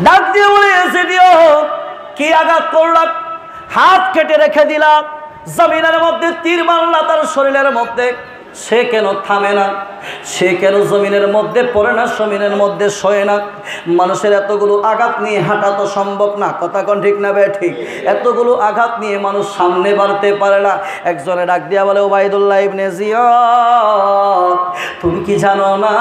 ডাক দিয়ে বলে এসে দিও কি আঘাত করলাম, হাত কেটে রেখে দিলাম, জমিনের মধ্যে তীর মারলা তার শরীরের মধ্যে, সে কেন থামে না, সে কেন জমিনের মধ্যে পড়ে না, জমিনের মধ্যে শোয় না? মানুষের এতগুলো আঘাত নিয়ে হাঁটা তো সম্ভব না, কথা কোন ঠিক না বে ঠিক? এতগুলো আঘাত নিয়ে মানুষ সামনে বাড়তে পারে না। একজনে ডাক দিয়া বলে, ওবাইদুল্লাহ ইবনে জিয়াদ, তুমি কি জানো না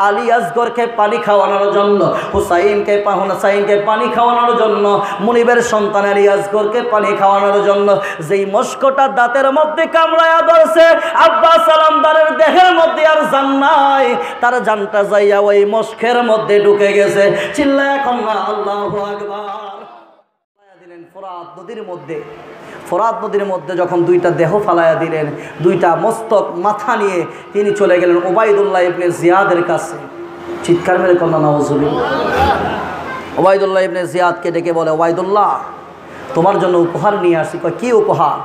আলী আসগরকে পানি খাওয়ানোর জন্য, হুসাইনকে পানি খাওয়ানোর জন্য, মুনিবের সন্তান আলী আসগরকে পানি খাওয়ানোর জন্য যেই মস্কটা দাঁতের মধ্যে কামড়ায়া ধরছে, আব্বাস সালামদারের দেহের মধ্যে আর জান নাই, তার জানটা যাইয়া ওই মস্কের মধ্যে ঢুকে গেছে। চিল্লায়া কন্যা আল্লাহু আকবার। দিলেন ফোরাত নদীর মধ্যে, ফোরাত নদীর মধ্যে যখন দুইটা দেহ ফালাইয়া দিলেন, দুইটা মস্তক মাথা নিয়ে তিনি চলে গেলেন ওবাইদুল্লাহ ইবনে জিয়াদের কাছে। চিৎকার মেরে কন্যা নাউজুবিল্লাহ। ওবাইদুল্লাহ ইবনে জিয়াদকে ডেকে বলে, ওবাইদুল্লাহ তোমার জন্য উপহার নিয়ে আসি। কয় কি উপহার?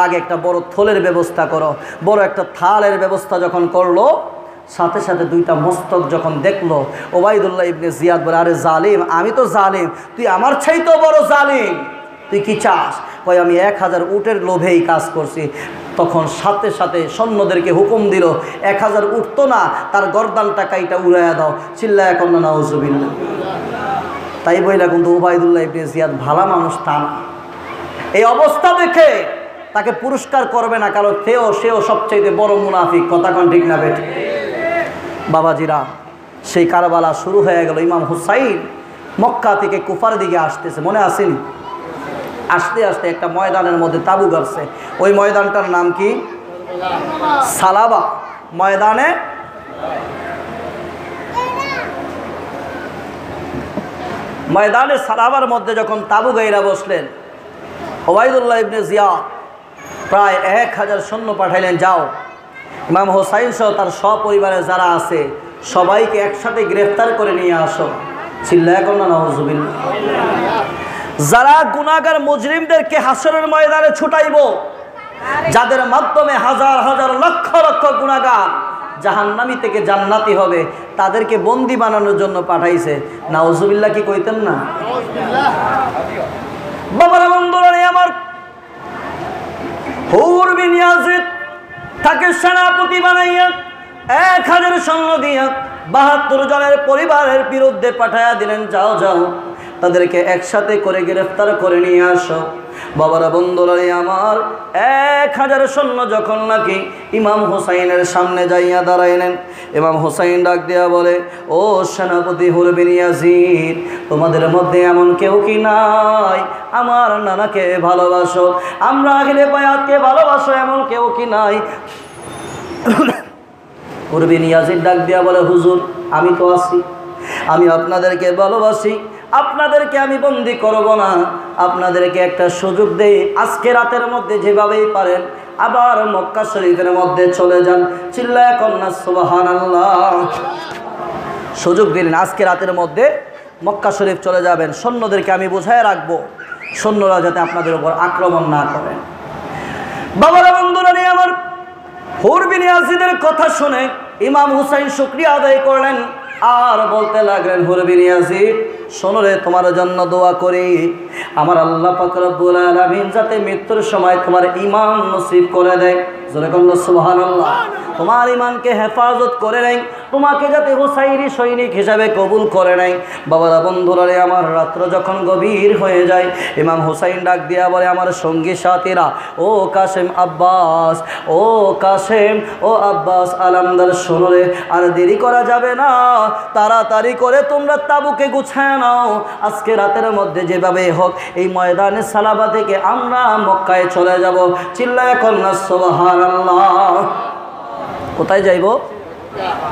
আগে একটা বড় থলের ব্যবস্থা করো। বড় একটা থালের ব্যবস্থা যখন করলো, সাথে সাথে দুইটা মস্তক যখন দেখলো, ওবাইদুল্লাহ ইবনে জিয়াদ বলে, আরে জালিম, আমি তো জালিম, তুই আমার চাইতেও বড় জালিম, তুই কি চাস? কয় আমি 1000 উটের লোভেই কাজ করছি। তখন সাথে সাথে সৈন্যদেরকে হুকুম দিল, 1000 উট তো না, তার গর্দানটা কাইটা উড়াইয়া দাও। চিল্লায়া কন্যা নাউজুবিল্লাহ। তাই বইলা কিন্তু ওবাইদুল্লাহ ইবনে জিয়াদ ভালা মানুষ তা না। এই অবস্থা দেখে তাকে পুরস্কার করবে না, কারণ সেও সবচেয়ে বড় মুনাফিক, কথা কোন ঠিক না বেঠিক? বাবাজিরা, সেই কারবালা শুরু হয়ে গেল। ইমাম হুসাইন মক্কা থেকে কুফার দিকে আসতেছে, মনে আসেনি? আসতে আসতে একটা ময়দানের মধ্যে তাবু গাড়ছে। ওই ময়দানটার নাম কি? সালাবা। ময়দানে সালাবার মধ্যে যখন তাবু গাইরা বসলেন, ওবাইদুল্লাহ ইবনে জিয়াদ প্রায় 1000 সৈন্য পাঠাইলেন, যাও ইমাম হুসাইন সহ তার সপরিবারে যারা আছে সবাইকে একসাথে গ্রেফতার করে নিয়ে আসো। চিল্লায়া কন্যা নাউজুবিল্লাহ। যারা গুনাহগার মুজরিমদেরকে হাসরের ময়দানে ছুটাইব, যাদের মাধ্যমে হাজার হাজার লক্ষ লক্ষ গুনাহগার জাহান্নামী থেকে জান্নাতি হবে, তাদেরকে বন্দী বানানোর জন্য পাঠাইছে। নাউজুবিল্লাহ কি কইতেন না? বাবারা বন্ধুরা আমার, হুর বিন ইয়াজিদ তাকে সেনাপতি বানাইয়া 1000 সৈন্য দিয়া 72 জনের পরিবারের বিরুদ্ধে পাঠাইয়া দিলেন, যাও যাও তাদেরকে একসাথে করে গ্রেফতার করে নিয়ে আসো। বাবারা বন্ধুরা আমার, 1000 সৈন্য যখন নাকি ইমাম হুসাইনের সামনে যাইয়া দাঁড়াইলেন, ইমাম হুসাইন ডাক দিয়া বলে, ও সেনাপতি হুর বিন ইয়াজিদ, তোমাদের মধ্যে এমন কেউ কি নাই আমার নানাকে ভালোবাসো, আমরা আহলে বায়াতকে ভালোবাসো, এমন কেউ কি নাই? হুর বিন ইয়াজিদ ডাক দিয়া বলে, হুজুর আমি তো আছি, আমি আপনাদেরকে ভালোবাসি, আপনাদেরকে আমি বন্দি করব না, আপনাদেরকে একটা সুযোগ দেই, আজকে রাতের মধ্যে যেভাবেই পারেন আবার মক্কা শরীফের মধ্যে চলে যান। চিল্লায়া কন্যা সুবহানাল্লাহ। সুযোগ দিলেন, আজকে রাতের মধ্যে মক্কা শরীফ চলে যাবেন, সৈন্যদেরকে আমি বোঝায় রাখবো, সৈন্যরা যাতে আপনাদের উপর আক্রমণ না করে। বাবারা বন্ধুরা আমার, হুর বিন ইয়াজিদের কথা শুনে ইমাম হুসাইন শুকরিয়া আদায় করলেন আর বলতে লাগলেন, হুর বিন ইয়াজিদ শোনো রে, তোমার জন্য দোয়া করি, আমার আল্লাহ পাক রব্বুল আলামিন যাতে মৃত্যুর সময় তোমার ঈমান নসিব করে দেয়। জোরে বলো সুবহানাল্লাহ। তোমার ঈমানকে হেফাজত করে নেয়, তোমাকে যাতে হুসাইনি সৈনিক হিসাবে কবুল করে নেয়। বাবারা বন্ধুরা আমার, রাত্র যখন গভীর হয়ে যায়, ইমাম হুসাইন ডাক দিয়া বলে, আমার সঙ্গী সাথীরা, ও কাসেম আব্বাস, ও কাসেম, ও আব্বাস আলামদার, শোনো রে, আর দেরি করা যাবে না, তাড়াতাড়ি করে তোমরা তাবুকে গুছায় নাও, আজকে রাতের মধ্যে যেভাবে হোক এই ময়দানে সালাবা থেকে আমরা মক্কায় চলে যাব। চিল্লায়া কন্যা সুবহানাল্লাহ। কোথায় যাইব?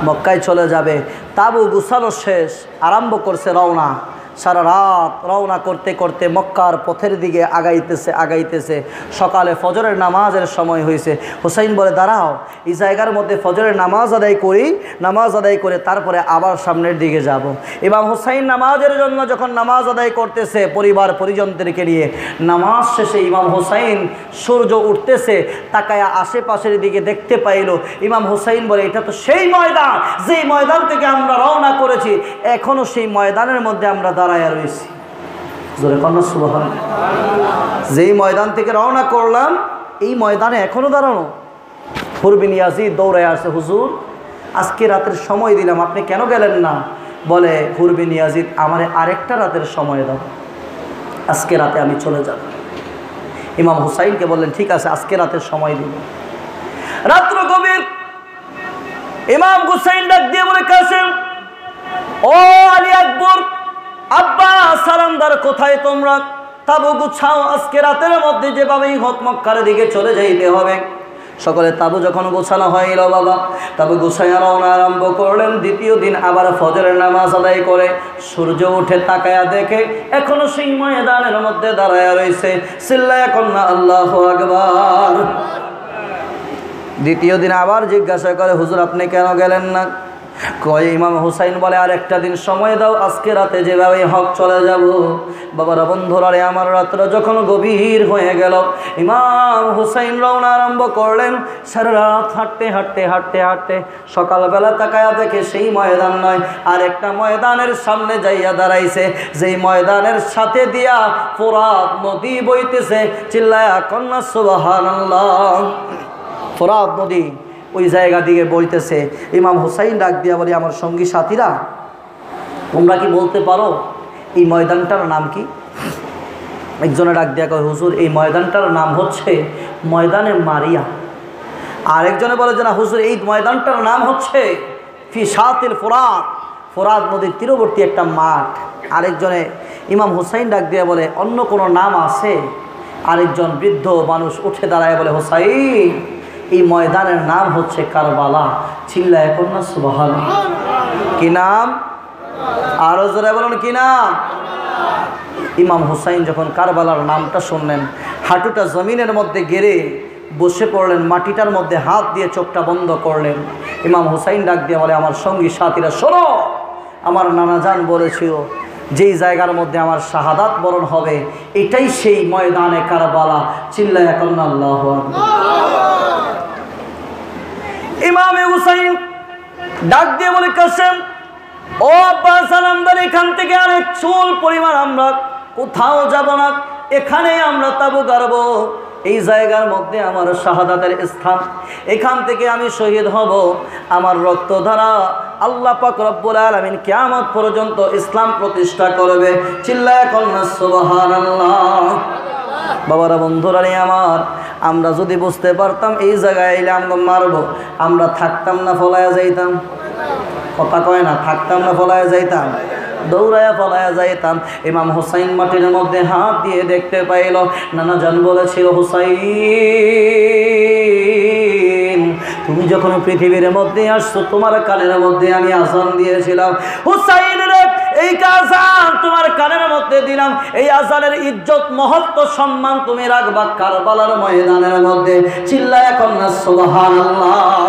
মক্কায় চলে যাবে। তাবু গুছানো শেষ, আরম্ভ করছে রওনা। সারা রাত রওনা করতে করতে মক্কার পথের দিকে আগাইতেছে। সকালে ফজরের নামাজের সময় হয়েছে। হুসাইন বলে, দাঁড়াও, এই জায়গার মধ্যে ফজরের নামাজ আদায় করি, নামাজ আদায় করে তারপরে আবার সামনের দিকে যাব। ইমাম হুসাইন নামাজের জন্য যখন নামাজ আদায় করতেছে পরিবার পরিজনদেরকে নিয়ে, নামাজ শেষে ইমাম হুসাইন সূর্য উঠতেছে, তাকায়া আশেপাশের দিকে দেখতে পাইল। ইমাম হুসাইন বলে, এটা তো সেই ময়দান, যেই ময়দান থেকে আমরা রওনা করেছি, এখনো সেই ময়দানের মধ্যে আমরা দাঁড়ায়া রয়েছি। জোরে কন্যা সুবহানাল্লাহ। যেই ময়দান থেকে রওনা করলাম এই ময়দানে এখনো দাঁড়ানো। হুর বিন ইয়াজিদ দৌড়ায় আসে, হুজুর আজকে রাতের সময় দিলাম, আপনি কেন গেলেন না? বলে হুর বিন ইয়াজিদ, আমারে আরেকটা রাতের সময় দাও, আজকে রাতে আমি চলে যাব। ইমাম হুসাইনকে বললেন, ঠিক আছে আজকে রাতের সময় দিব। রাত্র গভীর, ইমাম হুসাইন ডাক দিয়ে বলে, কাসেম, ও আলী আকবর, আব্বা সালামদার, কোথায় তোমরা? তাবু গুছাও, আজকে রাতের মধ্যে যেভাবেই হোক মক্কার দিকে চলে যাইতে হবে। সকলে তাবু যখন গোছানো হইল, বাবা তাবু গোছাইয়া রওনা আরম্ভ করলেন। দ্বিতীয় দিন আবার ফজরের নামাজ আদায় করে সূর্য উঠে তাকায়া দেখে এখনো সেই ময়দানের মধ্যে দাঁড়ায়া রয়েছে। চিল্লায়া কন্যা আল্লাহু আকবার। দ্বিতীয় দিন আবার জিজ্ঞাসা করে, হুজুর আপনি কেন গেলেন না? কয়, ইমাম হুসাইন বলে, আর একটা দিন সময় দাও, আজকে রাতে যেভাবে হক চলে যাব। বাবারা বন্ধুরা, আমার রাত্র যখন গভীর হয়ে গেল, ইমাম হুসাইন রওনা আরম্ভ করলেন। সারা রাত হাঁটতে হাঁটতে হাঁটতে হাঁটতে সকালবেলা তাকায়া দেখে সেই ময়দান নয়, আর একটা ময়দানের সামনে যাইয়া দাঁড়াইছে, যেই ময়দানের সাথে দিয়া ফোরাত নদী বইতেছে। চিল্লায়া কন্যা সুবহানাল্লাহ। ফোরাত নদী ওই জায়গা দিকে বইতেছে। ইমাম হুসাইন ডাক দিয়া বলে, আমার সঙ্গী সাথীরা, তোমরা কি বলতে পারো এই ময়দানটার নাম কি? একজনে ডাক দিয়া কয়, হুজুর এই ময়দানটার নাম হচ্ছে ময়দানে মারিয়া। আরেকজনে বলে যে না হুজুর, এই ময়দানটার নাম হচ্ছে ফি শাতিল ফোরাত, ফোরাত নদীর তীরবর্তী একটা মাঠ। আরেকজনে ইমাম হুসাইন ডাক দিয়া বলে, অন্য কোনো নাম আছে? আরেকজন বৃদ্ধ মানুষ উঠে দাঁড়ায় বলে, হুসাইন এই ময়দানের নাম হচ্ছে কারবালা। চিল্লায় কন্যা সুবহানাল্লাহ। কি নাম? আরো জোরে বলুন, কি নাম? ইমাম হুসাইন যখন কারবালার নামটা শুনলেন, হাঁটুটা জমিনের মধ্যে গেড়ে বসে পড়লেন, মাটিটার মধ্যে হাত দিয়ে চোখটা বন্ধ করলেন। ইমাম হুসাইন ডাক দিয়ে বলে, আমার সঙ্গী সাথীরা শোনো, আমার নানাজান বলেছিল যেই জায়গার মধ্যে আমার শাহাদাত বরণ হবে এটাই সেই ময়দানে কারবালা। চিল্লায়া কন্যা আল্লাহু আকবার। ইমাম হুসাইন ডাক দিয়ে বলে, কাসেম, ও আব্বা সালামদার, এখান থেকে আরেক চুল পরিমাণ আমরা কোথাও যাব না, এখানেই আমরা তাবু গাড়ব। এই জায়গার মধ্যে আমার শাহাদাতের স্থান, এখান থেকে আমি শহীদ হব। আমার রক্ত দ্বারা আল্লাহ পাক রব্বুল আলামিন কিয়ামত পর্যন্ত ইসলাম প্রতিষ্ঠা করবে। চিল্লায়া কন্যা সুবহানাল্লাহ। বাবারা বন্ধুরা আমার, আমরা যদি বুঝতে পারতাম এই জায়গায় এলে আমরা মারবো, আমরা থাকতাম না ফলায়া যাইতাম? কথা কয় না, থাকতাম না ফলায়া যাইতাম? দৌড়ায়া ফলায়া যাইতাম। ইমাম হুসাইন মাটির মধ্যে হাত দিয়ে দেখতে পাইল, নানাজান বলেছিল, হুসাইন তুমি যখন পৃথিবীর মধ্যে আসছো তোমার কানের মধ্যে আমি আযান দিয়েছিলাম। হুসাইন রে, এই আযান তোমার কানের মধ্যে দিলাম, এই আযানের ইজ্জত মহত্ব সম্মান তুমি রাখবা কারবালার ময়দানের মধ্যে। চিল্লায়া কন্যা সুবহানাল্লাহ।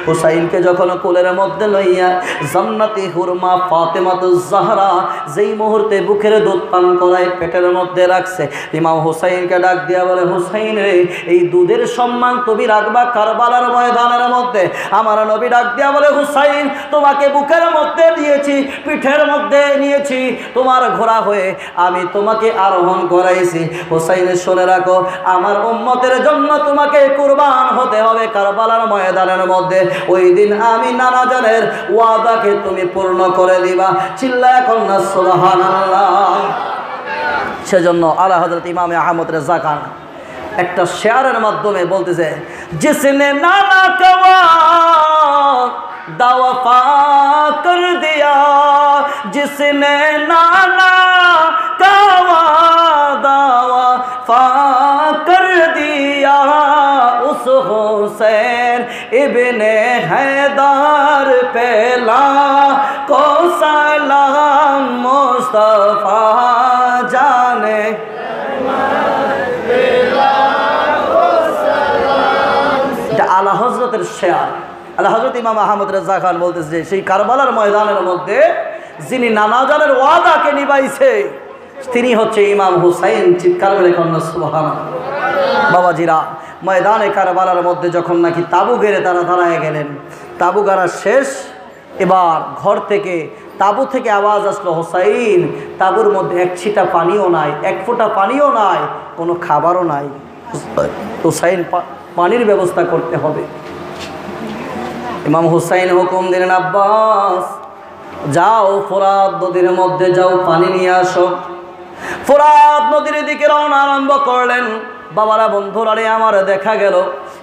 হুসাইনকে যখন কোলের মধ্যে লইয়া জান্নাতি হুরমা ফাতেমাতুজ জাহরা যেই মুহূর্তে বুকের দুধ পান করায় পেটের মধ্যে রাখছে, ইমাম হুসাইনকে ডাক দিয়া বলে, হুসাইন রে, এই দুধের সম্মান তুমি রাখবা কারবালার ময়দানের মধ্যে। আমার নবী ডাক দিয়া বলে, হুসাইন তোমাকে বুকের মধ্যে দিয়েছি, পিঠের মধ্যে নিয়েছি, তোমার ঘোড়া হয়ে আমি তোমাকে আরোহণ করাইছি। হুসাইন শুনে রাখো, আমার উম্মতের জন্য তোমাকে কুরবান হতে হবে কারবালার ময়দানের মধ্যে। ওই দিন আমি নানাজানের ওয়াদাকে তুমি পূর্ণ করে দিবা। চিল্লায়া কন্যা সুবহানাল্লাহ। সেজন্য আলা হযরত ইমাম আহমদ রেজা খান একটা শেয়ারের মাধ্যমে বলতেছে, জিসনে নানা কওয়া দাওয়া ফা কর দিয়া, জিসনে নানা কওয়া দাওয়া ফা কর দিয়া, उस हुसैन इब्ने हैदर पेला को सलाम मुस्तफा जाने। এটা আলা হযরতের শেয়ার। আলা হযরত ইমাম আহমদ রেজা খান বলতেছে, সেই কারবালার ময়দানের মধ্যে যিনি নানাজানের ওয়াদাকে নিভাইছে তিনি হচ্ছে ইমাম হুসাইন। চিৎকার করে কন্যা সুবহানাল্লাহ। বাবাজিরা, ময়দানে কারবালার মধ্যে যখন নাকি তাবু গেড়ে তারা দাঁড়ায় গেলেন, তাবু গাড়া শেষ, এবার ঘর থেকে তাঁবু থেকে আওয়াজ আসলো, হোসাইন, তাঁবুর মধ্যে এক ছিটা পানিও নাই, এক ফোঁটা পানিও নাই, কোনো খাবারও নাই। হোসাইন, পানির ব্যবস্থা করতে হবে। ইমাম হুসাইন হুকুম দিলেন, আব্বাস যাও ফোরাত নদীর মধ্যে যাও, পানি নিয়ে আসো। ফোরাত নদীর দিকে রওনা আরম্ভ করলেন। বাবারা, বন্ধুরা রে আমার, দেখা গেল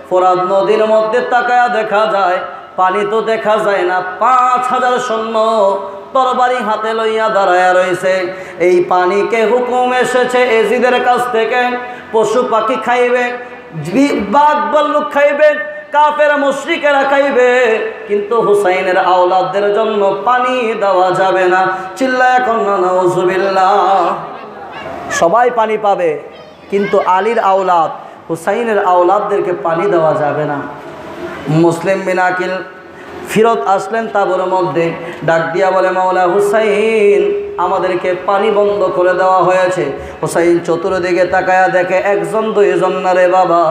ফোরাত নদীর মধ্যে তাকায়া দেখা যায় পানি তো দেখা যায় না। 5000 সৈন্য তরবারি হাতে লইয়া দাঁড়ায়া রয়েছে। এই পানিকে হুকুম এসেছে এজিদের কাছ থেকে, পশু পাখি খাইবে, বাঘ ভাল্লুক খাইবে, কাফের মুশরিকেরা খাইবে, কিন্তু হুসাইনের আওলাদদের জন্য পানি দেওয়া যাবে না। চিল্লায়া কন্যা নাউজুবিল্লাহ। সবাই পানি পাবে, কিন্তু আলীর আওলাদ, হুসাইনের আওলাদদেরকে পানি দেওয়া যাবে না। মুসলিম বিন আকিল ফিরত আসলেন তাঁবুর মধ্যে, ডাক দিয়া বলে, মাওলা হুসাইন, আমাদেরকে পানি বন্ধ করে দেওয়া হয়েছে। হুসাইন চতুর্দিকে তাকায়া দেখে একজন দুইজন না রে বাবা,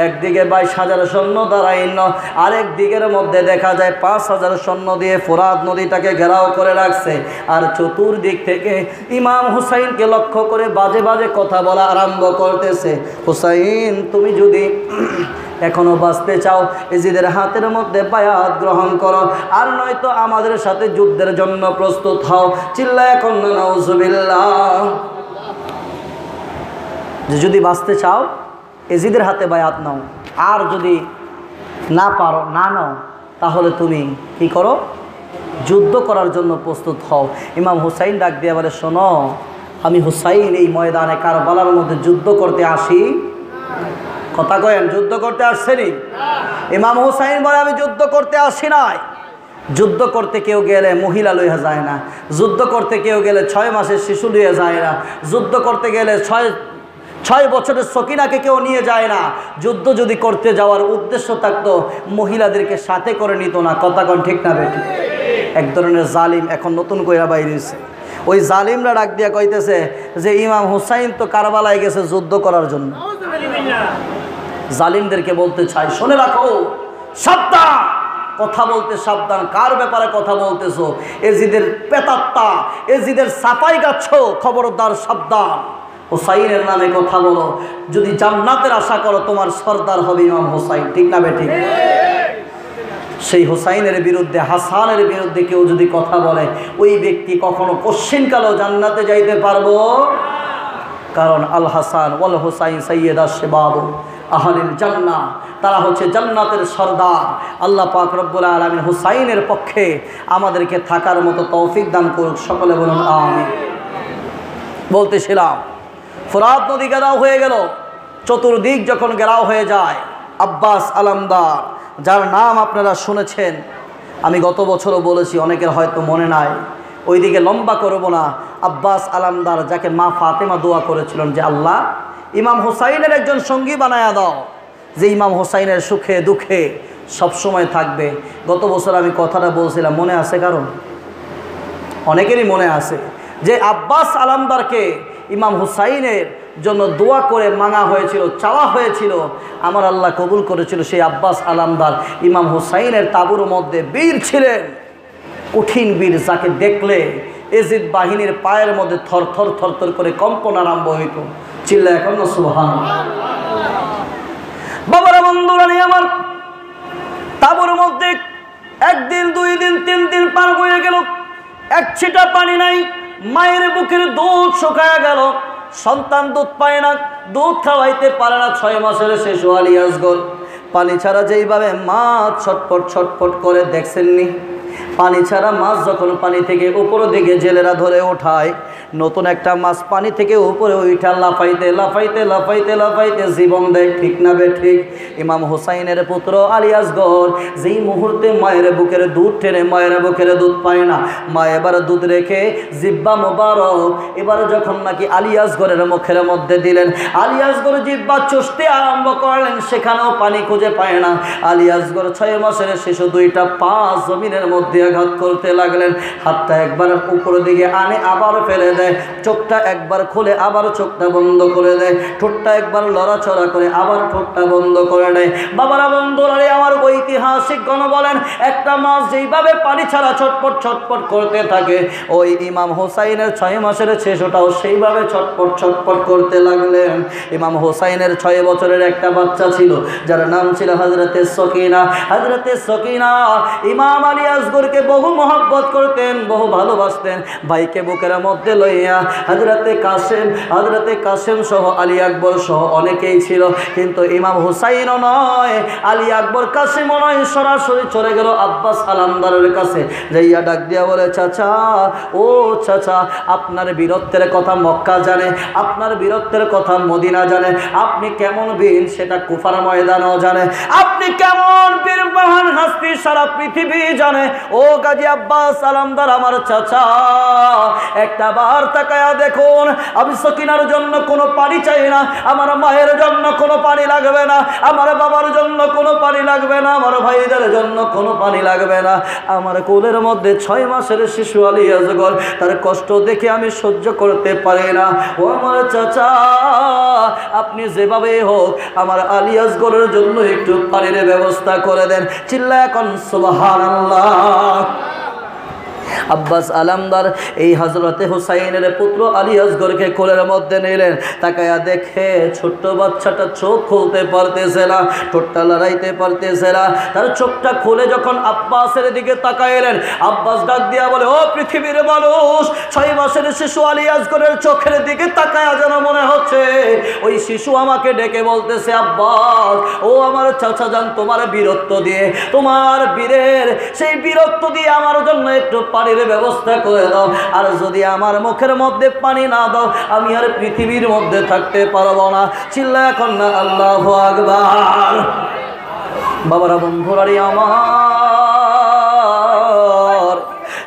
একদিকে 22,000 সৈন্য দাঁড়াইন, আরেক দিকের মধ্যে দেখা যায় 5,000 সৈন্য দিয়ে ফোরাত নদীটাকে ঘেরাও করে রাখছে। আর চতুর্দিক থেকে ইমাম হুসাইনকে লক্ষ্য করে বাজে বাজে কথা বলা আরম্ভ করতেছে। হুসাইন, তুমি যদি এখনো বাঁচতে চাও, এজিদের হাতের মধ্যে বায়াত গ্রহণ করো, আর নয়তো আমাদের সাথে যুদ্ধের জন্য প্রস্তুত হও। চিল্লায়া কন্যা নাউজুবিল্লাহ। যদি বাঁচতে চাও এজিদের হাতে বায়াত নাও, আর যদি না পারো, না নাও, তাহলে তুমি কি করো, যুদ্ধ করার জন্য প্রস্তুত হও। ইমাম হুসাইন ডাক দিয়ে বলে, শোনো, আমি হুসাইন এই ময়দানে কারবালার মধ্যে যুদ্ধ করতে আসি। কথা কয়েন, যুদ্ধ করতে আসছেনি? ইমাম হুসাইন বলে, আমি যুদ্ধ করতে আসি নাই। যুদ্ধ করতে কেউ গেলে মহিলা লইয়া যায় না, যুদ্ধ করতে কেউ গেলে 6 মাসের শিশু লইয়া যায় না, যুদ্ধ করতে গেলে 6 বছরের সকিনাকে কেউ নিয়ে যায় না। যুদ্ধ যদি করতে যাওয়ার উদ্দেশ্য থাকতো, মহিলাদেরকে সাথে করে নিত না। কথা কন ঠিক না বেটি? এক ধরনের জালিম এখন নতুন কইরা বাইরেছে। ওই জালিমরা ডাক দিয়া কইতেছে যে ইমাম হুসাইন তো কারবালায় গেছে যুদ্ধ করার জন্য। জালিমদেরকে বলতে চাই, শুনে রাখো, সাবধান, কথা বলতে সাবধান। কার ব্যাপারে কথা বলতেছো? এজিদের পেতাত্তা, এজিদের সাফাই গাচ্ছ, খবরদার সাবধান। হুসাইনের নামে কথা বলো, যদি জান্নাতের আশা করো, তোমার সর্দার হবে ইমাম হুসাইন। ঠিক না বেঠিক? সেই হুসাইনের বিরুদ্ধে, হাসানের বিরুদ্ধে কেউ যদি কথা বলে, ওই ব্যক্তি কখনো কোশ্চিনকালেও জান্নাতে যাইতে পারবো। কারণ আল হাসান ওয়াল হুসাইন সাইয়্যিদা শাবাব আহলিল জান্নাহ, তারা হচ্ছে জান্নাতের সর্দার। আল্লাহ পাক রব্বুল আলামিন হুসাইনের পক্ষে আমাদেরকে থাকার মতো তৌফিক দান করুক। সকলে বলুন আমিন। বলতেছিলাম, ফোরাত নদী ঘেরাও হয়ে গেল। চতুর্দিক যখন ঘেরাও হয়ে যায়, আব্বাস আলামদার, যার নাম আপনারা শুনেছেন, আমি গত বছরও বলেছি, অনেকের হয়তো মনে নাই, ওইদিকে লম্বা করব না। আব্বাস আলামদার, যাকে মা ফাতেমা দোয়া করেছিলেন যে আল্লাহ ইমাম হুসাইনের একজন সঙ্গী বানায়া দাও, যে ইমাম হুসাইনের সুখে দুঃখে সবসময় থাকবে। গত বছর আমি কথাটা বলছিলাম, মনে আছে? কারণ অনেকেরই মনে আছে যে আব্বাস আলামদারকে ইমাম হুসাইনের জন্য দোয়া করে মাঙা হয়েছিল, চাওয়া হয়েছিল, আমার আল্লাহ কবুল করেছিল। সেই আব্বাস আলামদার ইমাম হুসাইনের তাঁবুর মধ্যে বীর ছিলেন, কঠিন বীর, যাকে দেখলে এজিদ বাহিনীর পায়ের মধ্যে থর থর থর থর করে কম্পন আরম্ভ হইত। চিল্লা এখন না সুবহানাল্লাহ। বাবারা, বন্ধুরা আমার, তাঁবুর মধ্যে 1 দিন 2 দিন 3 দিন পার হয়ে গেল, এক ছিটা পানি নাই। মায়ের বুকের দুধ শুকায়া গেল, সন্তান দুধ পায় না, দুধ খাওয়াইতে পারে না। 6 মাসের শিশু আলী আসগর, পানি ছাড়া যেইভাবে মাছ ছটফট ছটফট করে, দেখছেননি? পানি ছাড়া মাছ যখন পানি থেকে উপরের দিকে জেলেরা ধরে ওঠায়, নতুন একটা মাছ পানি থেকে উপরে উঠা লাফাইতে লাফাইতে লাফাইতে লাফাইতে জীবন দেয়। ঠিক না বে ঠিক? ইমাম হুসাইনের পুত্র আলী আসগর যেই মুহূর্তে মায়ের বুকের দুধ টেনে, মায়ের বুকের দুধ পায় না, মা এবার দুধ রেখে জিব্বা মোবারক এবার যখন নাকি আলী আসগরের মুখের মধ্যে দিলেন, আলী আসগর জিব্বা চষতে আরম্ভ করলেন, সেখানেও পানি খুঁজে পায় না। আলী আসগর 6 মাসের শিশু, 2টা পা জমিনের মধ্যে মধ্যে আঘাত করতে লাগলেন। হাতটা একবার উপরের দিকে আনে আবার ফেলে দেয়, চোখটা একবার খুলে আবার চোখটা বন্ধ করে দেয়, ঠোঁটটা একবার লড়াচড়া করে আবার ঠোঁটটা বন্ধ করে দেয়। বাবারা বন্ধুরা, আমার ঐতিহাসিক গণ বলেন, একটা মাস যেইভাবে পানি ছাড়া ছটপট ছটপট করতে থাকে, ওই ইমাম হোসাইনের 6 মাসের শিশুটাও সেইভাবে ছটপট ছটপট করতে লাগলেন। ইমাম হোসাইনের 6 বছরের একটা বাচ্চা ছিল, যার নাম ছিল হযরতে সকিনা। হযরতে সকিনা ইমাম আলী আসগরকে বহু মহব্বত করতেন, বহু ভালোবাসতেন। ভাইকে বুকের মধ্যে লইয়া হযরতে কাসেম সহ আলী আকবর সহ অনেকেই ছিল, কিন্তু ইমাম হুসাইনও নয়, আলী আকবর কাসেমও নয়, সরাসরি চলে গেল আব্বাস আলামদারের কাছে। যাইয়া ডাক দিয়া বলে, চাচা, ও চাচা, আপনার বীরত্বের কথা মক্কা জানে, আপনার বীরত্বের কথা মদিনা জানে, আপনি কেমন বীর সেটা কুফার ময়দানও জানে, আপনি কেমন বীর মহান হাস্তি সারা পৃথিবী জানে। ও গাজী আব্বাস আলামদার আমার চাচা, একটা বার তাকায়া দেখুন, আমি সকিনার জন্য কোনো পানি চাই না, আমার মায়ের জন্য কোনো পানি লাগবে না, আমার বাবার জন্য কোনো পানি লাগবে না, আমার ভাইদের জন্য কোনো পানি লাগবে না, আমার কোলের মধ্যে 6 মাসের শিশু আলী আসগর, তার কষ্ট দেখে আমি সহ্য করতে পারি না। ও আমার চাচা, আপনি যেভাবে হোক আমার আলী আসগরের জন্য একটু পানির ব্যবস্থা করে দেন। চিল্লায় এখন সুবহানাল্লাহ। আব্বাস আলামদার এই হযরতে হুসাইনের পুত্র আলী আসগরকে কোলের মধ্যে নিলেন। তাকায়া দেখে ছোট্ট বাচ্চাটা চোখ খুলতে পারতেছে না, ঠোঁটটা লড়াইতে পারতেছে না। তার চোখটা খুলে যখন আব্বাসের দিকে তাকাইলেন, আব্বাস ডাক দিয়া বলে, ও পৃথিবীর মানুষ, 6 মাসের শিশু আলী আসগরের চোখের দিকে তাকায়া যেন মনে হচ্ছে ওই শিশু আমাকে ডেকে বলতেছে, আব্বাস, ও আমার চাচা যান, তোমার বীরত্ব দিয়ে, তোমার বীরের সেই বীরত্ব দিয়ে আমার জন্য একটু পানির ব্যবস্থা করে দাও। আর যদি আমার মুখের মধ্যে পানি না দাও, আমি আর পৃথিবীর মধ্যে থাকতে পারবো না। চিল্লা এখন না আল্লাহু আকবার। বাবারা বন্ধুরা আমার,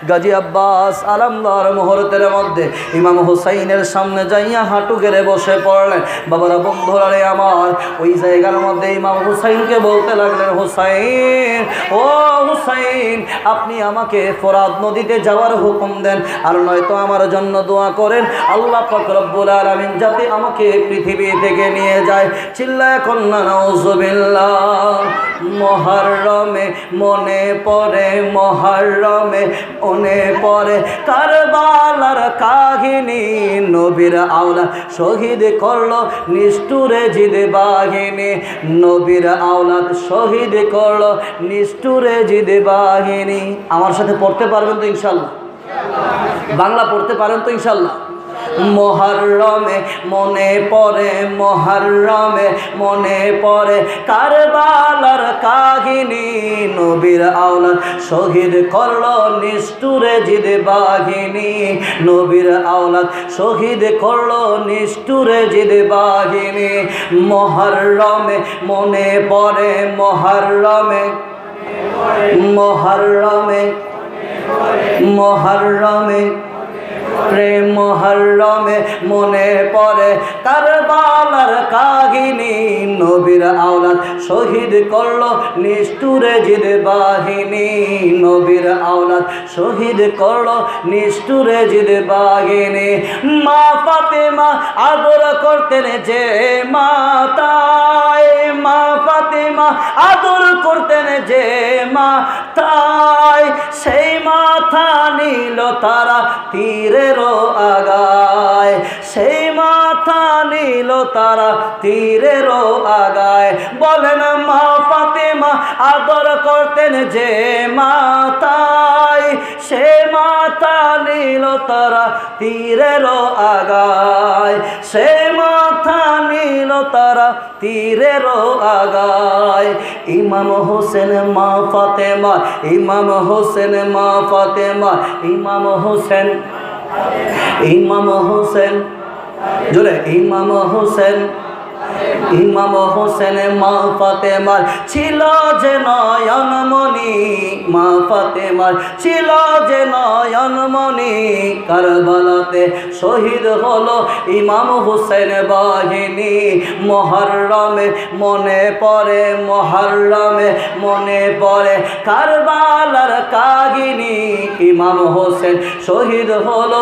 গাজী আব্বাস আলামদার মুহূর্তের মধ্যে ইমাম হুসাইনের সামনে যাইয়া হাঁটু গেড়ে বসে পড়লেন। বাবারা বন্ধুরা আমার, ওই জায়গার মধ্যে ইমাম হুসাইনকে বলতে লাগলেন, হুসাইন, ও হুসাইন, আপনি আমাকে ফোরাত নদীতে যাওয়ার হুকুম দেন, আর নয়তো আমার জন্য দোয়া করেন আল্লাহ পাক রব্বুল আলামিন যাতে আমাকে পৃথিবী থেকে নিয়ে যায়। চিল্লায় কন্যা নাউজুবিল্লাহ। মুহররমে মনে পড়ে, মুহররমে মনে পড়ে কারবালার কাহিনী, নবীর আওলাদ শহীদ করলো নিষ্ঠুরে জিদ বাহিনী, নবীর আওলাদ শহীদ করলো নিষ্ঠুরে জিদ বাহিনী। আমার সাথে পড়তে পারবেন তো ইনশাল্লাহ? বাংলা পড়তে পারেন তো ইনশাল্লাহ? মুহররমে মনে পড়ে, মুহররমে মনে পড়ে কারবালার কাহিনী, নবীর আওলাদ শহীদ করলো নিষ্ঠুরে জিদ বাহিনী, নবীর আওলাদ শহীদ করলো নিষ্ঠুরে জিদ বাহিনী। মুহররমে মনে পড়ে, মুহররমে, মুহররমে, মুহররমে প্রেম, মুহররমে মনে পড়ে কারবালার কাহিনী, নবীর আওলাদ শহীদ করলো নিষ্ঠুরে জিদ বাহিনী, নবীর আওলাদ শহীদ করলো নিষ্ঠুরে জিদ বাহিনী। মা ফাতেমা আদর করতেন যে মাতায়, মা ফাতেমা আদর করতেন যে মাতায়, সেই মাথা নিল তারা তীরেরও আগায়, সেই মাথা নিল তারা তীরেরও আগায়। বলেন মা ফাতেমা আদর করতেন যে মাতায়, সে মাথা নিল তারা তীরেরও আগায়, সে মাথা নিল তারা তীরেরও আগায়। ইমাম হোসেন মা ফাতেমা, ইমাম হোসেন মা ফাতেমা, ইমাম হোসেন, ইমাম হোসেন, জোরে ইমাম হোসেন ইমাম হোসেন মা ফাতেমার ছিল যে নয়নমণি, মা ফাতেমার ছিল যে নয়নমণি। কারবালাতে শহীদ হলো ইমাম হোসেন বাহিনী। মুহররমে মনে পড়ে, মুহররমে মনে পড়ে কারবালার কাহিনী। ইমাম হোসেন শহীদ হলো,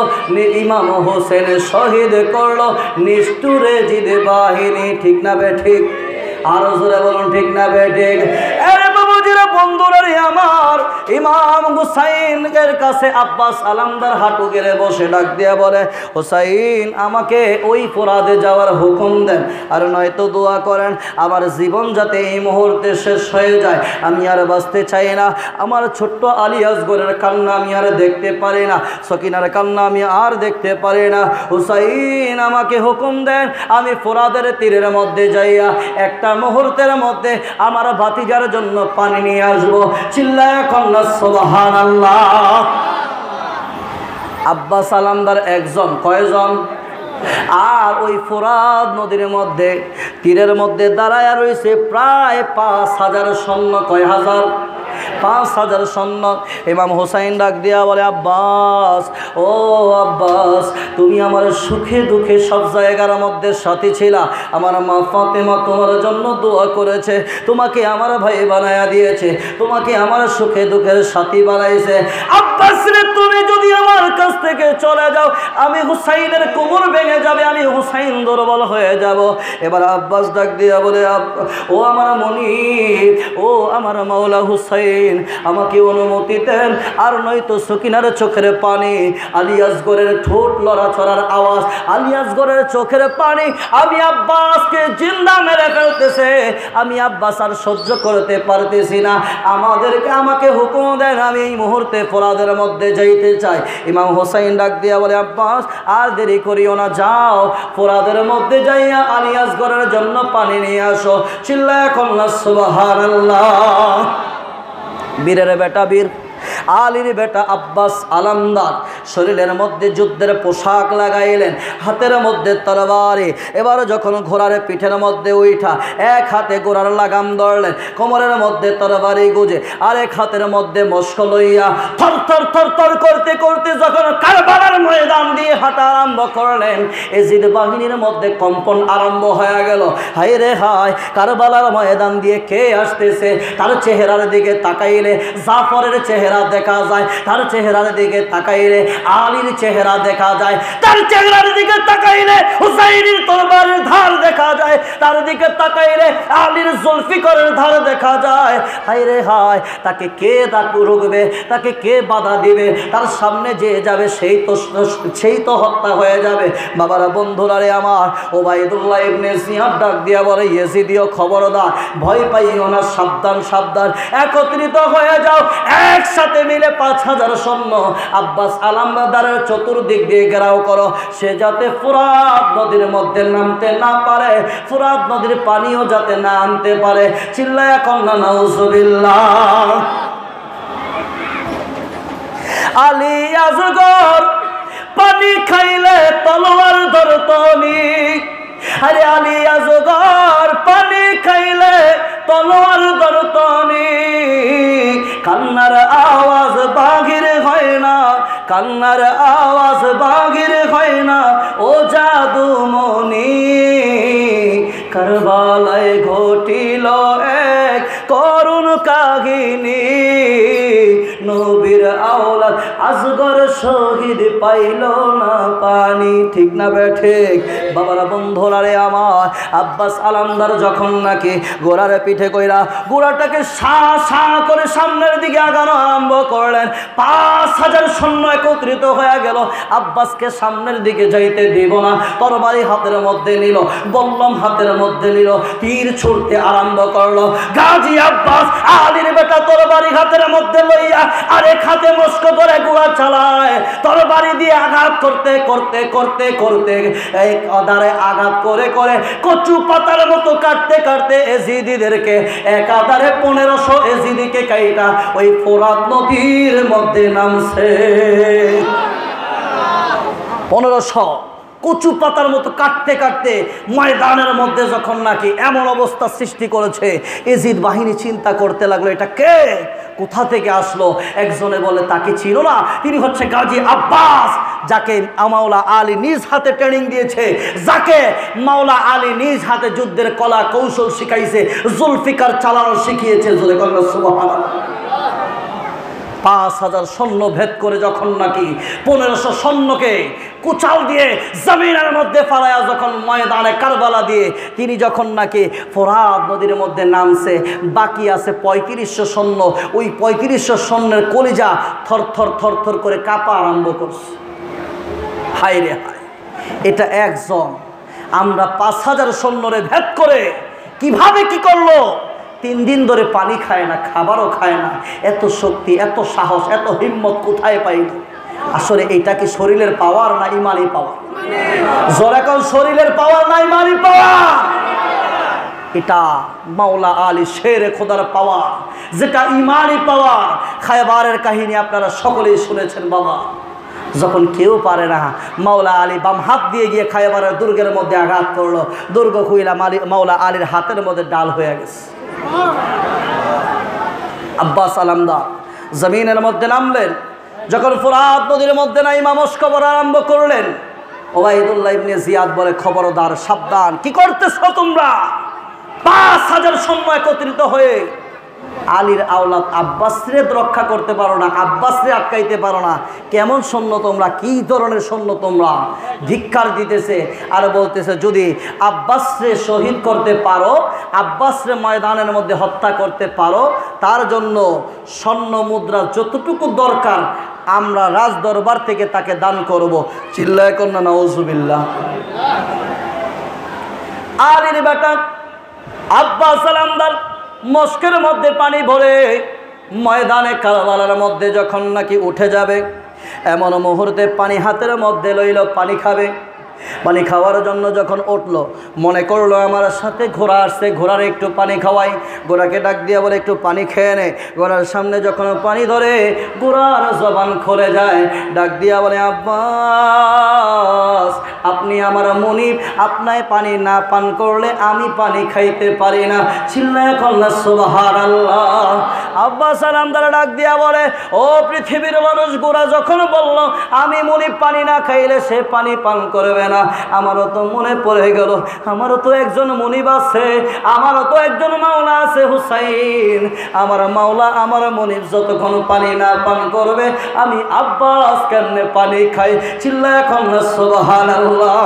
ইমাম হোসেন শহীদ করলো নিষ্ঠুরে জিদ বাহিনী। ঠিক না বে ঠিক? আরো জোরে বলুন ঠিক না বে ঠিক? আরে বাবুজিরা, বন্ধুরা রে আমার, ইমাম হুসাইনের কাছে আব্বাস আলামদার হাঁটু গেড়ে বসে ডাক দিয়া বলে, হুসাইন আমাকে ওই ফোরাদে যাওয়ার হুকুম দেন, আর নয়তো দোয়া করেন আমার জীবন যাতে এই মুহূর্তে শেষ হয়ে যায়। আমি আর বাঁচতে চাই না। আমার ছোট্ট আলী আসগরের কান্না আমি আর দেখতে পারি না, সকিনার কান্না আমি আর দেখতে পারি না। হুসাইন আমাকে হুকুম দেন, আমি ফোরাদের তীরের মধ্যে যাইয়া একটা মুহূর্তের মধ্যে আমার ভাতিজার জন্য পানি নিয়ে আসবো। চিল্লায়া কন্যা সুবহানাল্লাহ। আব্বাস আলামদার একজন, কয়জন? আর ওই ফোরাদ নদীর মধ্যে তীরের মধ্যে দাঁড়ায়া রয়েছে প্রায় ৫,০০০ সৈন্য। কয় হাজার? ৫,০০০ সৈন্য। ইমাম হোসাইন ডাক দিয়া বলে, আব্বাস, ও আব্বাস, তুমি আমার সুখে দুঃখে সব জায়গার মধ্যে সাথী ছিলা। আমার মা ফাতেমা তোমার জন্য দোয়া করেছে, তোমাকে আমার ভাই বানায়া দিয়েছে, তোমাকে আমার সুখে দুঃখের সাথী বানাইছে। আব্বাস রে, তুমি যদি আমার কাছ থেকে চলে যাও, আমি হুসাইনের কোমর ভেঙে যাবে, আমি হুসাইন দুর্বল হয়ে যাব। এবার আব্বাস ডাক দিয়া বলে, ও আমার মনিব, ও আমার মাওলা হুসাইন, আমাকে অনুমতি দেন, আর নয়তো সকিনার চোখের পানি, আলী আসগরের ঠোঁট লড়াচড়ার আওয়াজ, আলী আসগরের চোখের পানি আমি আব্বাসকে জিন্দা মেরে ফেলতেছে। আমি আব্বাস আর সহ্য করতে পারতেছি না, আমাকে হুকুম দেন, আমি এই মুহূর্তে ফোরাদের মধ্যে যাইতে চাই। ইমাম হোসাইন ডাক দিয়া বলে, আব্বাস আর দেরি করিও না, যাও ফোরাদের মধ্যে যাইয়া আলী আসগরের জন্য পানি নিয়ে আসো। চিল্লায়া কন্যা সুবহানাল্লাহ। বীরের বেটা বীর, আলীর বেটা আব্বাস আলামদার শরীরের মধ্যে যুদ্ধের পোশাক লাগাইলেন, হাতের মধ্যে তরবারি। এবার যখন ঘোড়ার পিঠের মধ্যে উঠা এক হাতে ঘোড়ার লাগাম ধরলেন, কোমরের মধ্যে তরবারি গুজে আরেক হাতের মধ্যে মস্ক লইয়া থর থর থর থর করতে করতে যখন কারবালার ময়দান দিয়ে হাঁটা আরম্ভ করলেন, এজিদ বাহিনীর মধ্যে কম্পন আরম্ভ হয়ে গেল। হায় রে হায়, কারবালার ময়দান দিয়ে কে আসতেছে? তার চেহারার দিকে তাকাইলে জাফরের চেহারা দেখা যায়, তার চেহারার দিকে তাকাইলে আলীর চেহারা দেখা যায়, তার চেহারার দিকে তাকাইলে হুসাইনের তরবারের ধার দেখা যায়, তার দিকে তাকাইলে আলীর জুলফিকারের ধার দেখা যায়। হায় রে হায়, তাকে কে রুখবে? তাকে কে বাধা দিবে? তার সামনে যে যাবে সেই তো হত্যা হয়ে যাবে। বাবারা, বন্ধুরা রে আমার, ওবাইদুল্লাহ ইবনে জিয়াদ ডাক দিয়া বলে, ইয়েজিদিও খবরদার, ভয় পাইও না, সাবধান সাবধান, একত্রিত হয়ে যাও, একসাথে মিলে ৫,০০০ সৈন্য আব্বাস আলামদারের চতুর্দিক দিয়ে ঘেরাও করো, সে যাতে ফোরাত নদীর মধ্যে নামতে না পারে, ফোরাত নদীর পানিও যাতে না আনতে পারে। চিল্লায়া কন্যা নাউজুবিল্লাহ। আলী আসগর পানি খাইলে তলোয়ার ধরতনি, আরে আলী আসগর পানি খাইলে তলোয়ার ধরতনি। কান্নার আওয়াজ বাঘির হয় না, কান্নার আওয়াজ বাঘির হয় না, ও জাদুমণি। কারবালায় ঘটিল এক করুণ কাহিনী, নবীর আওলাদ আসগর শহীদ পাইল না পানি। ঠিক না বে ঠিক? বাবারা, বন্ধুরা রে আমার, আব্বাস আলামদার যখন নাকি ঘোড়ার পিঠে কইরা ঘোড়াটাকে সা সা করে সামনের দিকে আগানো আরম্ভ করলেন, ৫,০০০ সৈন্য একত্রিত হয়ে গেল। আব্বাসকে সামনের দিকে যাইতে দিব না, তরবারি হাতের মধ্যে নিল, বল্লম হাতের মধ্যে নিল, তীর ছুড়তে আরম্ভ করলো। গাজী আব্বাস আলীর বেটা তরবারি হাতের মধ্যে লইয়া আরেক হাতে মস্ক ধরে ঘোড়া চালায়, তরবারি দিয়ে আঘাত করতে করতে করতে করতে এক আধারে আঘাত করে করে কচু পাতার মতো কাটতে কাটতে এজিদিদেরকে এক আধারে ১৫০০ এজিদিকে কাইটা ওই ফোরাত নদীর মধ্যে নামছে। ১৫০০ কচু পাতার মতো কাটতে কাটতে ময়দানের মধ্যে যখন নাকি এমন অবস্থা সৃষ্টি করেছে, এজিদ বাহিনী চিন্তা করতে লাগলো এটা কে, কোথা থেকে আসলো। একজনে বলে তাকে চিনো না, তিনি হচ্ছে গাজী আব্বাস, যাকে মাওলা আলী নিজ হাতে ট্রেনিং দিয়েছে, যাকে মাওলা আলী নিজ হাতে যুদ্ধের কলা কৌশল শিখাইছে, জুলফিকার চালানো শিখিয়েছে। জোরে কন্যা সুবহানাল্লাহ। 5000 সৈন্য ভেদ করে যখন নাকি 1500 সৈন্যকে কুচাল দিয়ে জমিনের মধ্যে ফালায়া যখন ময়দানে কারবালা দিয়ে তিনি যখন নাকি ফোরাত নদীর মধ্যে নামছে, বাকি আছে 3500 সৈন্য। ওই 3500 সৈন্যের কলিজা থরথর থরথর করে কাঁপা আরম্ভ করছে। হায় রে হায়, এটা একজন। আমরা 5000 সৈন্যরে ভেদ করে কিভাবে কি করলো? 3 দিন ধরে পানি খায় না, খাবারও খায় না। এত শক্তি, এত সাহস, এত হিম্মত কোথায় পাইল? আসলে এটা কি শরীরের পাওয়ার না ইমানি পাওয়ার? জোরে কোন শরীরের পাওয়ার না ইমানি পাওয়ার? এটা মাওলা আলী শেরে খোদার পাওয়ার, যেটা ইমানি পাওয়ার। খায়বারের কাহিনী আপনারা সকলেই শুনেছেন বাবা। যখন কেউ পারে না, মাওলা আলী বাম হাত দিয়ে গিয়ে খায়বারের দুর্গের মধ্যে আঘাত করলো। দুর্গ খুইলা মাওলা আলীর হাতের মধ্যে ডাল হয়ে গেছে। আব্বাস আলামদার জমিনের মধ্যে নামলেন। যখন ফোরাত নদীর মধ্যে নাইমা মস্কবর আরম্ভ করলেন, ওবাইদুল্লাহ ইবনে জিয়াদ বলে, খবরদার, সাবধান, কি করতেছো তোমরা? 5000 সৈন্য একত্রিত হয়ে আলীর আওলাদ আব্বাসরে রক্ষা করতে পারো না, আব্বাসরে আটকাইতে পারো না। কেমন সৈন্য তোমরা, কি ধরনের সৈন্য তোমরা? ধিক্কার দিতেছে আর বলতেছে, যদি আব্বাসরে শহীদ করতে পারো, আব্বাসরে ময়দানের মধ্যে হত্যা করতে পারো, তার জন্য স্বর্ণ মুদ্রা যতটুকু দরকার আমরা রাজ দরবার থেকে তাকে দান করব। চিল্লায় কন্যা নাউজুবিল্লাহ। আলীর বেটা আব্বাস আলামদার মস্কের মধ্যে পানি ভরে ময়দানে কারবালার মধ্যে যখন নাকি উঠে যাবে, এমন মুহূর্তে পানি হাতের মধ্যে লইল, পানি খাবে। পানি খাওয়ার জন্য যখন উঠলো, মনে করলো আমার সাথে ঘোড়া আসছে, ঘোড়ার একটু পানি খাওয়াই। ঘোড়াকে ডাক দিয়ে বলে, একটু পানি খেয়ে নে। ঘোড়ার সামনে যখন পানি ধরে, ঘোড়ার জবান খুলে যায়। ডাক দিয়া বলে, আব্বাস, আপনি আমার মনিব, আপনায় পানি না পান করলে আমি পানি খাইতে পারি না। চিল্লায় কল্লা সুবহানাল্লাহ। আব্বাস আলামদার ডাক দিয়া বলে, ও পৃথিবীর মানুষ, ঘোড়া যখন বলল আমি মনিব পানি না খাইলে সে পানি পান করবে না, আমারও তো মনে পড়ে গেল, আমারও তো একজন মনিব আছে, আমারও তো একজন মাওলা আছে হুসাইন। আমার মাওলা, আমার মনিব যতক্ষণ পানি না পান করবে, আমি আব্বাস কেমনে পানি খাই? চিল্লায় এখন সুবহানাল্লাহ।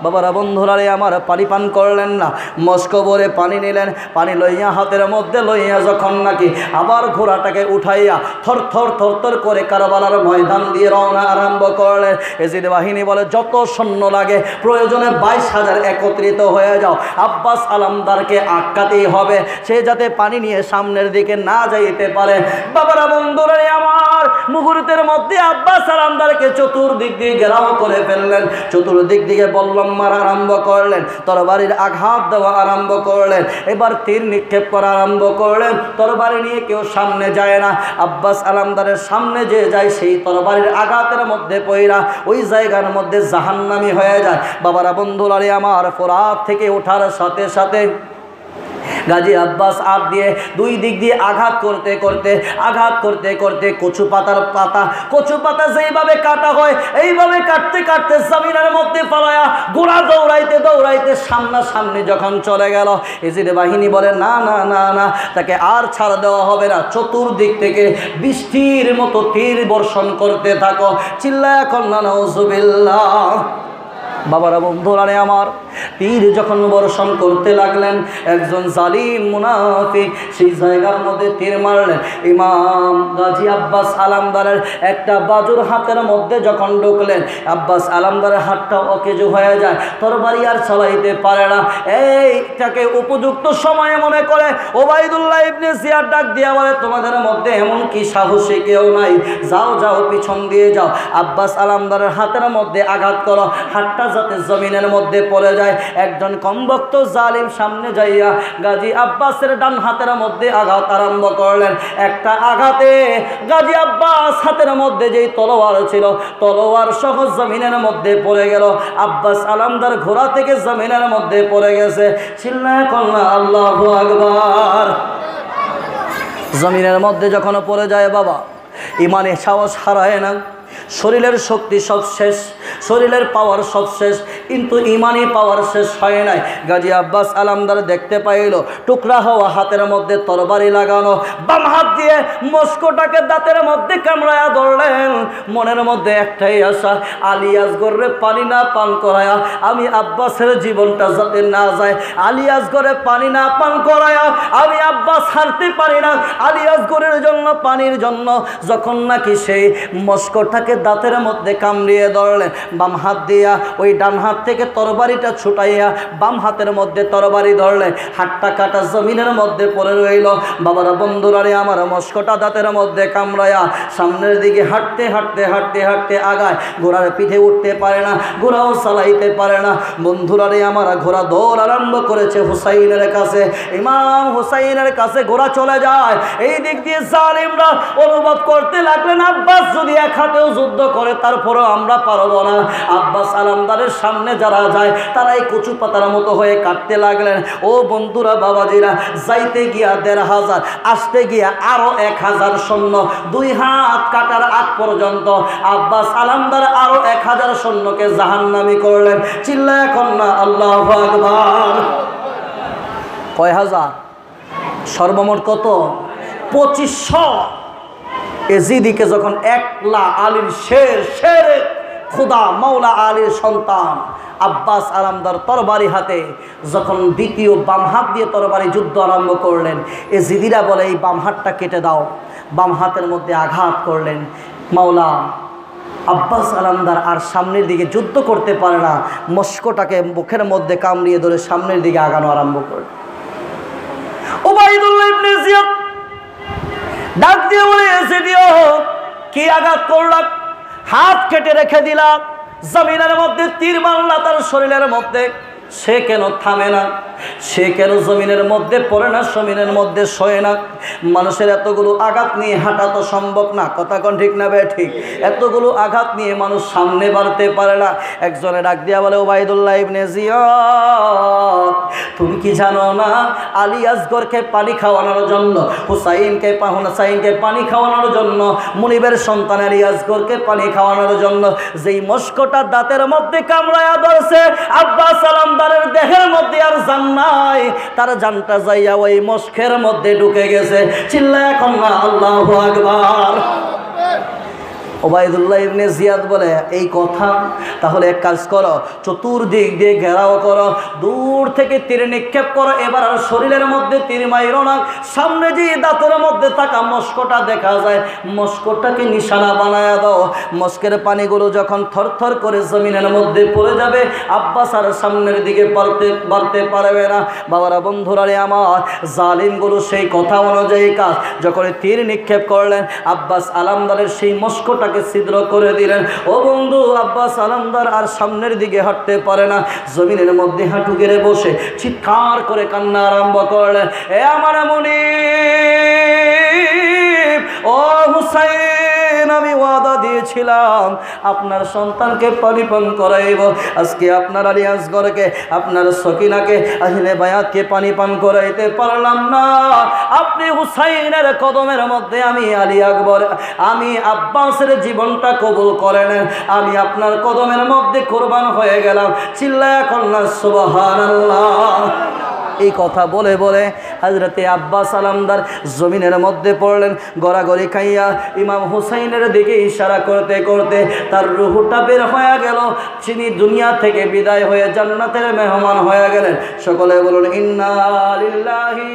বাবারা, বন্ধুরা রে আমার, পানি পান করলেন না, মস্কবরে পানি নিলেন। পানি লইয়া হাতের মধ্যে লইয়া যখন নাকি আবার ঘোড়াটাকে উঠাইয়া থর থর থর থর করে কারবালার ময়দান দিয়ে রওনা আরম্ভ করলেন। এজিদ বাহিনী বলে, যত সৈন্য লাগে প্রয়োজনে 22,000 একত্রিত হয়ে যাও, আব্বাস আলামদারকে আটকাতেই হবে, সে যাতে পানি নিয়ে সামনের দিকে না যাইতে পারে। বাবারা, বন্ধুরা রে আমার, মুহূর্তের মধ্যে আব্বাস আলামদারকে চতুর্দিক দিয়ে ঘেরাও করে ফেললেন। চতুর্দিক দিকে বললাম মারা আরম্ভ করলেন, তরবারির আঘাত দেওয়া আরম্ভ করলেন, এবার তীর নিক্ষেপ করা আরম্ভ করলেন। তরবারি নিয়ে কেউ সামনে যায় না, আব্বাস আলামদারের সামনে যে যায় সেই তরবারির আঘাতের মধ্যে পইরা ওই জায়গার মধ্যে জাহান্নামী হয়ে যায়। বাবারা, বন্ধুরা রে আমার, ফোরাত থেকে ওঠার সাথে সাথে গাজী আব্বাস আর দিয়ে দুই দিক দিয়ে আঘাত করতে করতে কচু পাতা যেইভাবে কাটা হয় এইভাবে কাটতে কাটতে জমিনের মধ্যে পালায়া ঘোড়া দৌড়াইতে দৌড়াইতে সামনাসামনি যখন চলে গেল, এজিদ বাহিনী বলে, না না না না, তাকে আর ছাড় দেওয়া হবে না। চতুর্দিক থেকে বৃষ্টির মতো তীর বর্ষণ করতে থাকো। চিল্লায়া কন্যা নাউজুবিল্লাহ। বাবারা, বন্ধুরা রে আমার, তীর যখন বর্ষণ করতে লাগলেন, একজন জালিম মুনাফিক সেই জায়গার মধ্যে তীর মারলেন। ইমাম গাজী আব্বাস আলামদারের একটা বাজুর হাতের মধ্যে যখন ঢুকলেন, আব্বাস আলামদারের হাতটা অকেজো হয়ে যায়, তরবারি আর চালাইতে পারে না। এইটাকে উপযুক্ত সময়ে মনে করে ওবাইদুল্লাহ ইবনে জিয়াদ ডাক দিয়া বলে, তোমাদের মধ্যে এমন কি সাহসী কেউ নাই? যাও যাও, পিছন দিয়ে যাও, আব্বাস আলামদারের হাতের মধ্যে আঘাত করো, হাতটা যাতে জমিনের মধ্যে পড়ে যায়। একজন কমবক্ত জালিম সামনে যাইয়া গাজী আব্বাসের ডান হাতের মধ্যে আঘাত আরম্ভ করলেন। একটা আঘাতে গাজী আব্বাস হাতের মধ্যে যেই তলোয়ার ছিল, তলোয়ার সহ জমিনের মধ্যে পড়ে গেল। আব্বাস আলামদার ঘোড়া থেকে জমিনের মধ্যে পড়ে গেছে। চিল্লায় কন্যা আল্লাহু আকবার। জমিনের মধ্যে যখন পড়ে যায় বাবা, ইমানে সাহস হারায় না। শরীরের শক্তি সব শেষ, শরীরের পাওয়ার সব শেষ, কিন্তু ইমানি পাওয়ার শেষ হয় নাই। গাজী আব্বাস আলামদার দেখতে পাইল টুকরা হওয়া হাতের মধ্যে তরবারি লাগানো, বাম হাত দিয়ে মস্কোটাকে দাঁতের মধ্যে কামড়ায়া ধরলেন। মনের মধ্যে একটাই আশা, আলী আসগরে পানি না পান করায়া আমি আব্বাসের জীবনটা যাতে না যায়। আলী আসগরে পানি না পান করায়া আমি আব্বাস হারতে পারি না। আলী আসগরের জন্য, পানির জন্য যখন নাকি সেই মস্কোটাকে দাঁতের মধ্যে কামড়িয়ে ধরলেন, বাম হাত দিয়া ওই ডান হাত থেকে তরবারিটা ছুটাইয়া বাম হাতের মধ্যে তরবারি ধরলেন। হাতটা কাটা জমিনের মধ্যে পড়ে রইল। বাবারা, বন্ধুরা রে আমার, মস্কোটা দাঁতের মধ্যে কামড়ায়া সামনের দিকে হাঁটতে হাঁটতে হাঁটতে হাঁটতে আগায়। ঘোড়ার পিঠে উঠতে পারে না, ঘোড়াও চালাইতে পারে না। বন্ধুরা রে আমার, ঘোড়া দৌড় আরম্ভ করেছে হুসাইনের কাছে। ইমাম হুসাইনের কাছে ঘোড়া চলে যায়। এই দিক দিয়ে জালিমরা অনুভব করতে লাগলেন, আব্বাস যদি এক হাতেও যুদ্ধ করে তারপরও আমরা পারবো না। আব্বাস আলামদারের সামনে যারা যায় তারা এই কচু পাতার মতো হয়ে কাটতে লাগলেন। ও বন্ধুরা, বাবাজিরা, যাইতে গিয়া ১,৫০০, আসতে গিয়া আরো ১,০০০ সৈন্য। ২ হাত কাটার আগ পর্যন্ত আব্বাস আলামদার আরো ১,০০০ সৈন্যকে জাহান্নামী করলেন। চিল্লায় এখন না আল্লাহু আকবার। কয় হাজার? সর্বমোট কত? ২৫০০। এজিদিকে যখন একলা আলীর শের খুদা মাওলা আলীর সন্তান আব্বাস আলামদার তরবারি হাতে যখন দ্বিতীয় বাম হাত দিয়ে তরবারি যুদ্ধ আরম্ভ করলেন, এজিদিরা বলে এই বাম হাতটা কেটে দাও। বাম হাতের মধ্যে আঘাত করলেন। মাওলা আব্বাস আলামদার আর সামনের দিকে যুদ্ধ করতে পারে না, মস্কোটাকে মুখের মধ্যে কামড়িয়ে ধরে সামনের দিকে আগানো আরম্ভ করলেন। উবাইদুল্লাহ ইবনে জিয়াদ ডাক দিয়ে বলে, এসিডিও কি আঘাত করলাম, হাত কেটে রেখে দিলাম, জমিনের মধ্যে তীর মারলা তার শরীরের মধ্যে, সে কেন থামে না, সে কেন জমিনের মধ্যে পড়ে না, জমিনের মধ্যে শোয় না? মানুষের এতগুলো আঘাত নিয়ে হাঁটা তো সম্ভব না, কথা কোন ঠিক না বে ঠিক? এতগুলো আঘাত নিয়ে মানুষ সামনে বাড়তে পারে না। একজনে ডাক দিয়া বলে, উবাইদুল্লাহ ইবনে জিয়াদ, তুমি কি জানো না আলী আসগরকে পানি খাওয়ানোর জন্য, হুসাইনকে পানি খাওয়ানোর জন্য, মুনিবের সন্তান আলী আসগরকে পানি খাওয়ানোর জন্য যেই মস্কোটা দাঁতের মধ্যে কামড়ায়া ধরছে, আব্বাস আলামদারের দেহের মধ্যে আর জান নাই, তার জানটা যাইয়া ওই মস্কের মধ্যে ঢুকে গেছে। চিল্লায় এখন না আল্লাহু আকবার। ওবায়দুল্লাহ ইবনে জিয়াদ বলে, এই কথা, তাহলে এক কাজ করো, চতুর্দিক দিয়ে ঘেরাও করো, দূর থেকে তীর নিক্ষেপ করো, এবার আর শরীরের মধ্যে তীর মাইরো না, সামনে যে দাঁতের মধ্যে থাকা মস্কোটা দেখা যায়, মস্কোটাকে নিশানা বানায়া দাও। মস্কের পানিগুলো যখন থরথর করে জমিনের মধ্যে পড়ে যাবে, আব্বাস আর সামনের দিকে বাড়তে পারবে না। বাবারা, বন্ধুরা রে আমার, জালিমগুলো সেই কথা অনুযায়ী কাজ, যখন তীর নিক্ষেপ করলেন, আব্বাস আলামদারের সেই মস্কোটাকে ছিদ্র করে দিলেন। ও বন্ধু, আব্বাস আলামদার আর সামনের দিকে হাঁটতে পারে না, জমিনের মধ্যে হাঁটু গেড়ে বসে চিৎকার করে কান্না আরম্ভ করলেন, এ আমার মুনিব, ও হুসাইন, আমি ওয়াদা দিয়েছিলাম আপনার সন্তানকে পানি পান করাইব, আজকে আপনার আলী আসগরকে, আপনার সকিনাকে, আহলে বায়াতকে পানি পান করাইতে পারলাম না। আপনি হুসাইনের কদমের মধ্যে আমি আলী আকবর, আমি আব্বাসের জীবনটা কবুল করে নেন, আমি আপনার কদমের মধ্যে কোরবান হয়ে গেলাম। চিল্লায়া কন্যা সুবহানাল্লাহ। এই কথা বলে বলে হযরতে আব্বাস আলামদার জমিনের মধ্যে পড়লেন। গড়াগড়ি খাইয়া ইমাম হুসাইনের দিকে ইশারা করতে করতে তার রূহটা বের হয়ে গেল। তিনি দুনিয়া থেকে বিদায় হয়ে জান্নাতের মেহমান হয়ে গেলেন। সকলে বলুন, ইন্না লিল্লাহি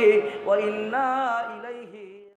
ওয়া ইন্না